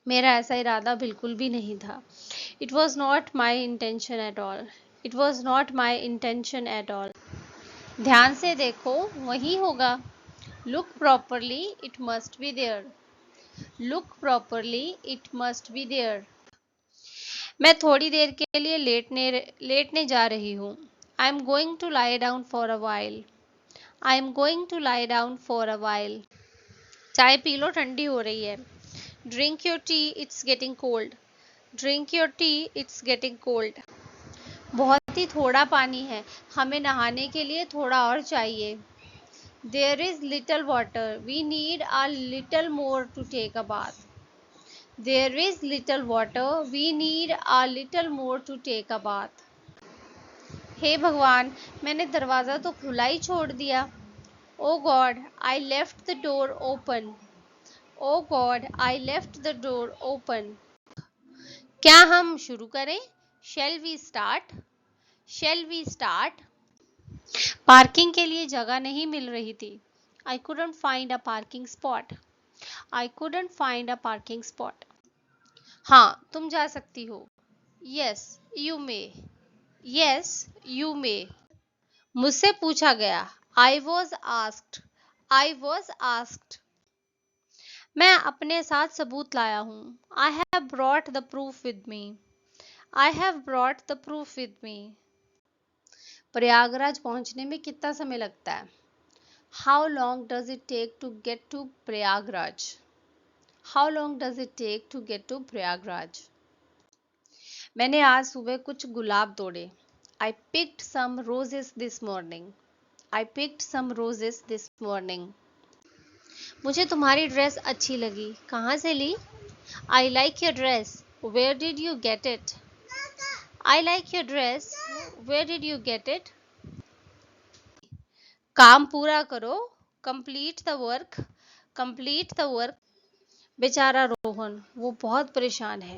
मेरा ऐसा इरादा बिल्कुल भी नहीं था। It was not my intention at all. It was not my intention at all. ध्यान से देखो, वही होगा। Look properly, it must be there. Look properly, it must be there. मैं थोड़ी देर के लिए लेटने जा रही हूँ। I am going to lie down for a while. I am going to lie down for a while. चाय पी लो, ठंडी हो रही है। Drink your T, it's getting cold. Drink your T, it's getting cold. बहुत ही थोड़ा पानी है, हमें नहाने के लिए थोड़ा और चाहिए। There is little water, we need a little more to take a bath. There is little water, we need a little more to take a bath. हे भगवान, मैंने दरवाज़ा तो खुला ही छोड़ दिया। Oh God, I left the door open. Oh God, I left the door open. क्या हम शुरू करें? Shall we start? Shall we start? Parking के लिए जगह नहीं मिल रही थी। आई couldn't find a parking spot. I couldn't find a parking spot. हाँ, तुम जा सकती हो। Yes, you may. Yes, you may. मुझसे पूछा गया। I was asked. I was asked. मैं अपने साथ सबूत लाया हूँ। I have brought the proof with me. I have brought the proof with me. Prayagraj पहुंचने में कितना समय लगता है? How long does it take to get to Prayagraj? How long does it take to get to Prayagraj? मैंने आज सुबह कुछ गुलाब तोड़े। I picked some roses this morning. I picked some roses this morning. मुझे तुम्हारी ड्रेस अच्छी लगी। कहाँ से ली? I like your dress. Where did you get it? I like your dress. Where did you get it? काम पूरा करो। Complete the work. Complete the work. बेचारा रोहन, वो बहुत परेशान है।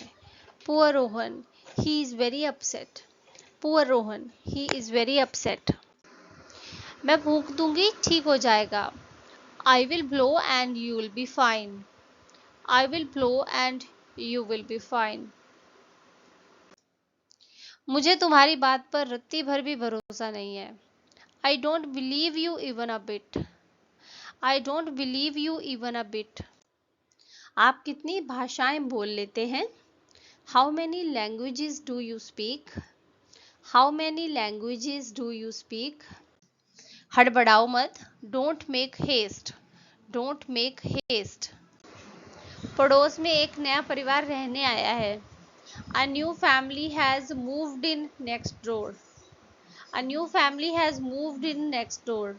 Poor Rohan, he is very upset. Poor Rohan, he is very upset. मैं फूंक दूंगी, ठीक हो जाएगा। I will blow and you will be fine. I will blow and you will be fine. मुझे तुम्हारी बात पर रत्ती भर भी भरोसा नहीं है। I don't believe you even a bit. I don't believe you even a bit. आप कितनी भाषाएं बोल लेते हैं? How many languages do you speak? How many languages do you speak? हड़बड़ाओ मत। Don't make haste. Don't make haste. पड़ोस में एक नया परिवार रहने आया है। A new family has moved in next door. A new family has moved in next door.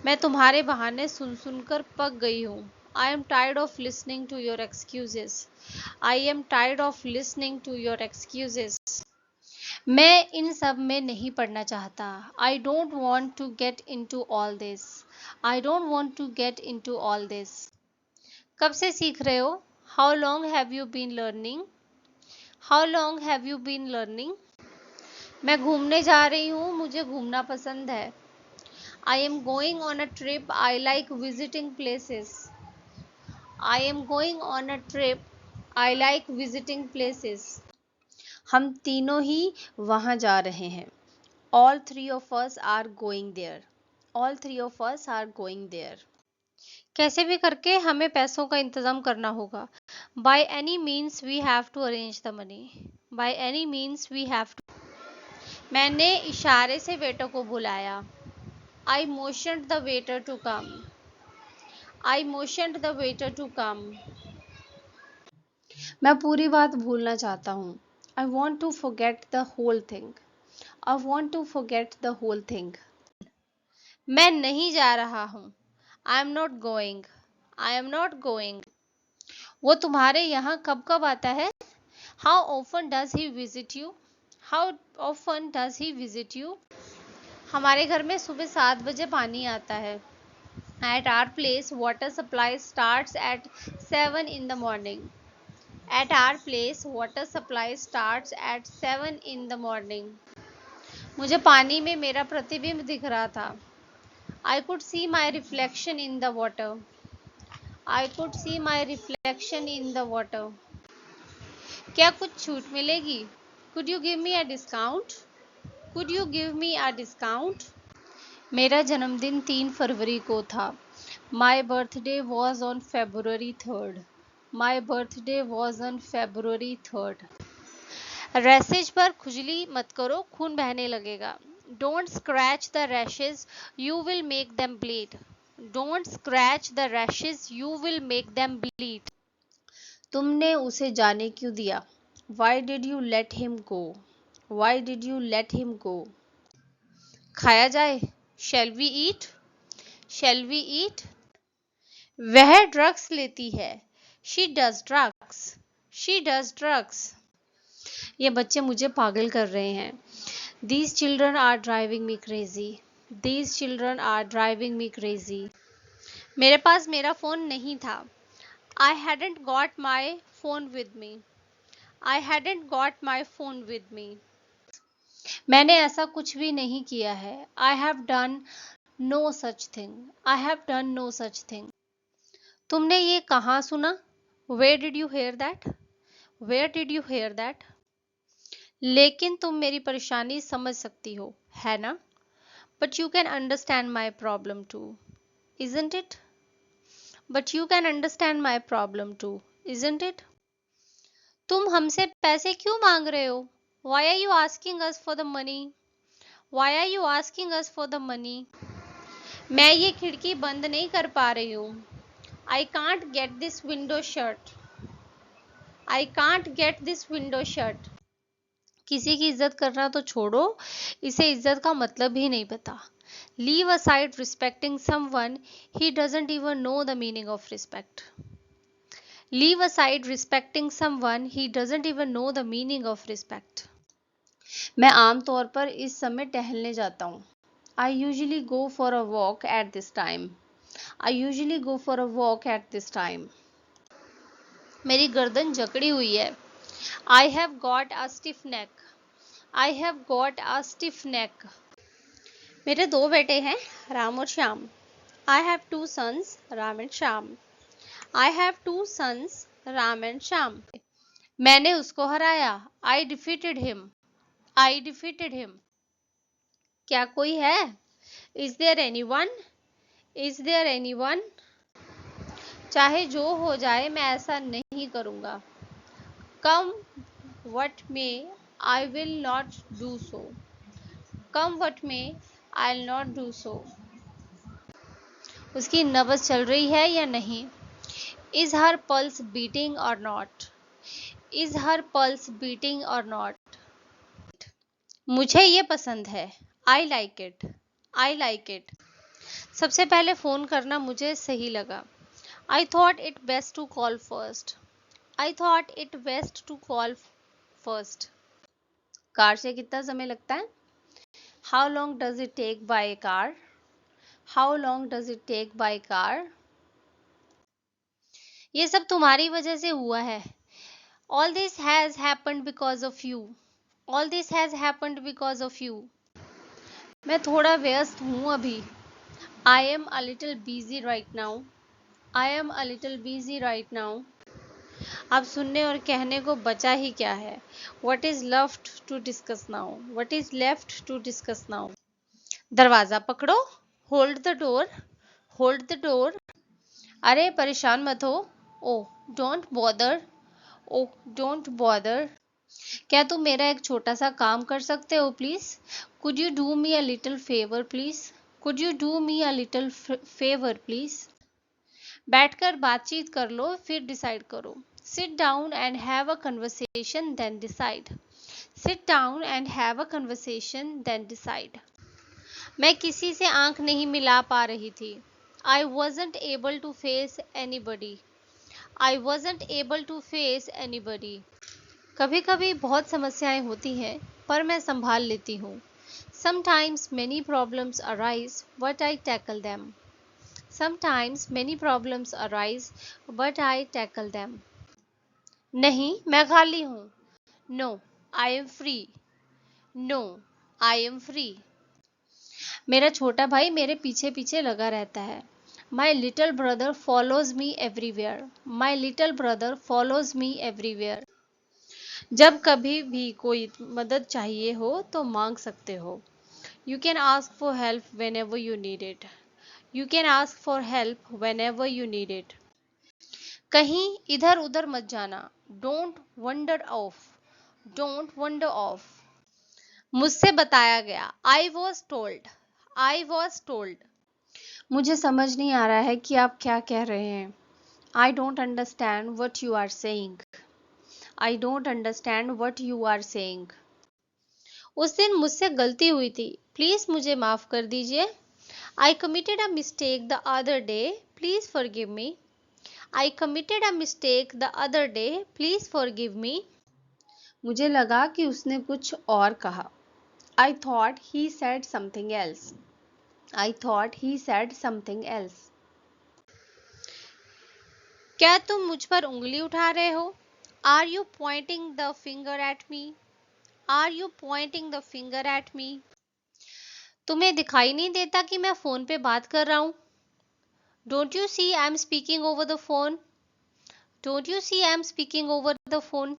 मैं तुम्हारे बहाने सुन सुनकर पक गई हूँ। I am tired of listening to your excuses. I am tired of listening to your excuses. मैं इन सब में नहीं पढ़ना चाहता। I don't want to get into all this. I don't want to get into all this. कब से सीख रहे हो? How long have you been learning? How long have you been learning? मैं घूमने जा रही हूँ, मुझे घूमना पसंद है। I am going on a trip. I like visiting places. I am going on a trip. I like visiting places. हम तीनों ही वहाँ जा रहे हैं। All three of us are going there. All three of us are going there. कैसे भी करके हमें पैसों का इंतजाम करना होगा। By any means we have to arrange the money. By any means we have to. मैंने इशारे से वेटर को बुलाया। I motioned the waiter to come. I motioned the waiter to come. मैं पूरी बात भूलना चाहता हूँ। I want to forget the whole thing. I want to forget the whole thing. मैं नहीं जा रहा हूँ। I am not going. I am not going. वो तुम्हारे यहाँ कब कब आता है? How often does he visit you? How often does he visit you? हमारे घर में सुबह 7 बजे पानी आता है। At our place, water supply starts at 7 in the morning. At our place, water supply starts at 7 in the morning. मुझे पानी में मेरा प्रतिबिंब दिख रहा था। I could see my reflection in the water. I could see my reflection in the water. क्या कुछ छूट मिलेगी? Could you give me a discount? Could you give me a discount? मेरा जन्मदिन 3 फरवरी को था. My birthday was on February 3rd. My birthday was on February 3rd. Rashes पर खुजली मत करो, खून बहने लगेगा. Don't scratch the rashes, you will make them bleed. Don't scratch the rashes, you will make them bleed. तुमने उसे जाने क्यों दिया? Why did you let him go? Why did you let him go? खाया जाए. Shall we eat? Shall we eat? वह drugs लेती है. She does drugs. She does drugs. ये बच्चे मुझे पागल कर रहे हैं. These children are driving me crazy. These children are driving me crazy. मेरे पास मेरा फ़ोन नहीं था. I hadn't got my phone with me. I hadn't got my phone with me. मैंने ऐसा कुछ भी नहीं किया है. I have done no such thing. I have done no such thing. तुमने ये कहाँ सुना? Where did you hear that? Where did you hear that? लेकिन तुम मेरी परेशानी समझ सकती हो, है ना? But you can understand my problem too, isn't it? But you can understand my problem too, isn't it? तुम हमसे पैसे क्यों मांग रहे हो? Why are you asking us for the money? Why are you asking us for the money? मैं ये खिड़की बंद नहीं कर पा रही हूँ. I can't get this window shut. I can't get this window shut. किसी की इज्जत करना तो छोड़ो, इसे इज्जत का मतलब ही नहीं पता. Leave aside respecting someone, he doesn't even know the meaning of respect. Leave aside respecting someone, he doesn't even know the meaning of respect. मैं आम तौर पर इस समय टहलने जाता हूँ. I usually go for a walk at this time. I usually go for a walk at this time. मेरी गर्दन जकड़ी हुई है. I have got a stiff neck. I have got a stiff neck. मेरे 2 बेटे हैं, राम और Shyam. I have 2 sons, Ram and Shyam. I have 2 sons, Ram and Shyam. मैंने उसको हराया. I defeated him. I defeated him. क्या कोई है? Is there anyone? Is there anyone? चाहे जो हो जाए मैं ऐसा नहीं करूँगा. Come what may, I will not do so. Come what may, I'll not do so. उसकी नब्ज़ चल रही है या नहीं? Is her pulse beating or not? Is her pulse beating or not? मुझे ये पसंद है. I like it. I like it. सबसे पहले फ़ोन करना मुझे सही लगा. I thought it best to call first. I thought it best to call first. Car से कितना समय लगता है? How long does it take by car? How long does it take by car? ये सब तुम्हारी वजह से हुआ है. All this has happened because of you. All this has happened because of you. मैं थोड़ा व्यस्त हूँ अभी. I am a little busy right now. I am a little busy right now. अब सुनने और कहने को बचा ही क्या है? What is left to discuss now? What is left to discuss now? दरवाज़ा पकड़ो. Hold the door. Hold the door. अरे परेशान मत हो. Oh, don't bother. Oh, don't bother. क्या तुम मेरा एक छोटा सा काम कर सकते हो please? Could you do me a little favor please? Could you do me a little favor please? बैठकर बातचीत कर लो फिर डिसाइड करो. Sit down and have a conversation then decide. Sit down and have a conversation then decide. मैं किसी से आंख नहीं मिला पा रही थी. I wasn't able to face anybody. I wasn't able to face anybody. कभी कभी बहुत समस्याएं होती हैं पर मैं संभाल लेती हूँ. Sometimes many problems arise but I tackle them. Sometimes many problems arise but I tackle them. नहीं मैं खाली हूँ. No, I am free. No, I am free. मेरा छोटा भाई मेरे पीछे पीछे लगा रहता है. My little brother follows me everywhere. My little brother follows me everywhere. जब कभी भी कोई मदद चाहिए हो तो मांग सकते हो. You can ask for help whenever you need it. You can ask for help whenever you need it. कहीं इधर उधर मत जाना. Don't wander off. Don't wander off. मुझसे बताया गया. I was told. I was told. मुझे समझ नहीं आ रहा है कि आप क्या कह रहे हैं. I don't understand what you are saying. I don't understand what you are saying. उस दिन मुझसे गलती हुई थी. प्लीज मुझे माफ कर दीजिए. I committed a mistake the other day. Please forgive me. I committed a mistake the other day. Please forgive me. मुझे लगा कि उसने कुछ और कहा. I thought he said something else. I thought he said something else. क्या तुम मुझ पर उंगली उठा रहे हो? Are you pointing the finger at me? Are you pointing the finger at me? तुम्हें दिखाई नहीं देता कि मैं फोन पे बात कर रहा हूं? Don't you see I'm speaking over the phone? Don't you see I'm speaking over the phone?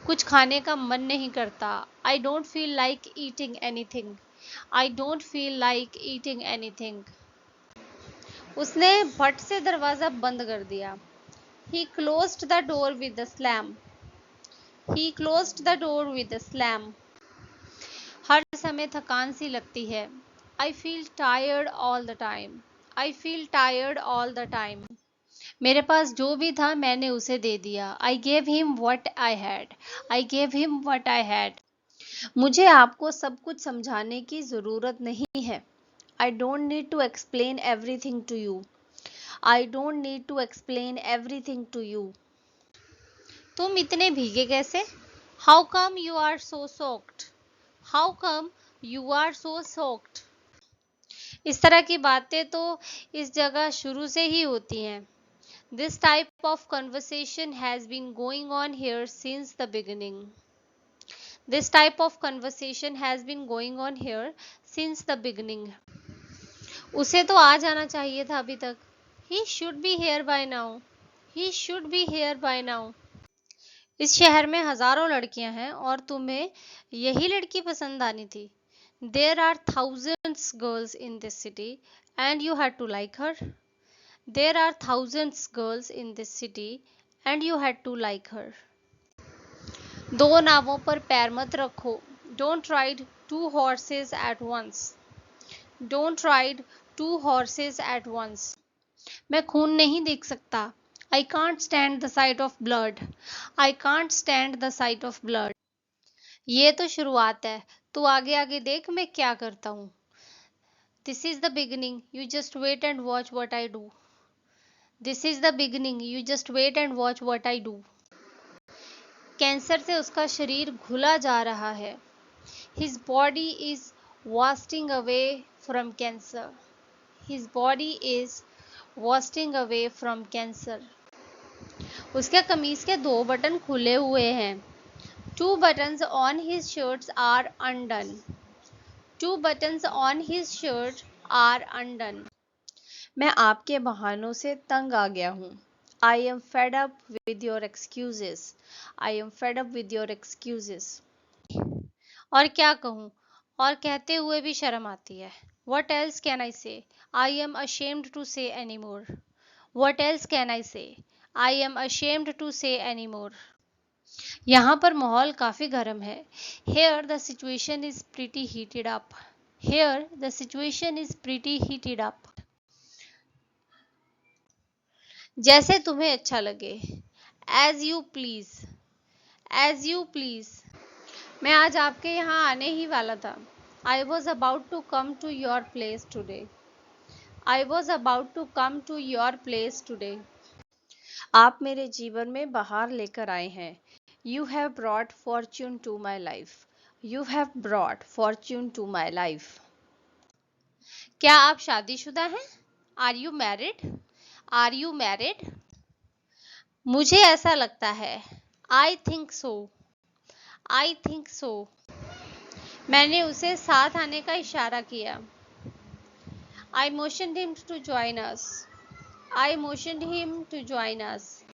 कुछ खाने का मन नहीं करता. I don't feel like eating anything. I don't feel like eating anything. उसने भट से दरवाजा बंद कर दिया. He closed the door with a slam. He closed the door with a slam. हर समय थकान सी लगती है. I feel tired all the time. I feel tired all the time. मेरे पास जो भी था मैंने उसे दे दिया. I gave him what I had. I gave him what I had. मुझे आपको सब कुछ समझाने की जरूरत नहीं है. I don't need to explain everything to you. I don't need to explain everything to you. तुम इतने भीगे कैसे? How come you are so soaked? How come you are so soaked? इस तरह की बातें तो इस जगह शुरू से ही होती हैं. This type of conversation has been going on here since the beginning. This type of conversation has been going on here since the beginning. उसे तो आ जाना चाहिए था अभी तक. He should be here by now. He should be here by now. इस शहर में हजारों लड़कियां हैं और तुम्हें यही लड़की पसंद आनी थी. There are thousands girls in this city and you had to like her. There are thousands girls in this city and you had to like her. दो नावों पर पैर मत रखो. Don't ride two horses at once. Don't ride two horses at once. मैं खून नहीं देख सकता. I can't stand the sight of blood. I can't stand the sight of blood. ये तो शुरुआत है. तू आगे आगे देख मैं क्या करता हूँ. This is the beginning. You just wait and watch what I do. This is the beginning. You just wait and watch what I do. Cancer से उसका शरीर घुला जा रहा है. His body is wasting away from cancer. His body is wasting away from cancer. उसके कमीज के दो बटन खुले हुए हैं. Two buttons on his shirts are undone. Two buttons on his shirt are undone. मैं आपके बहानों से तंग आ गया हूँ. I am fed up with your excuses. I am fed up with your excuses. और क्या कहूँ? और कहते हुए भी शर्म आती है. What else can I say? I am ashamed to say anymore. What else can I say? I am ashamed to say anymore. यहाँ पर माहौल काफी गर्म है. Here the situation is pretty heated up. Here the situation is pretty heated up. जैसे तुम्हें अच्छा लगे. As you please. As you please. मैं आज आपके यहाँ आने ही वाला था. I was about to come to your place today. I was about to come to your place today. आप मेरे जीवन में बहार लेकर आए हैं. You have brought fortune to my life. You have brought fortune to my life. क्या आप शादीशुदा हैं? Are you married? Are you married? मुझे ऐसा लगता है. I think so. I think so. मैंने उसे साथ आने का इशारा किया. I motioned him to join us. I motioned him to join us.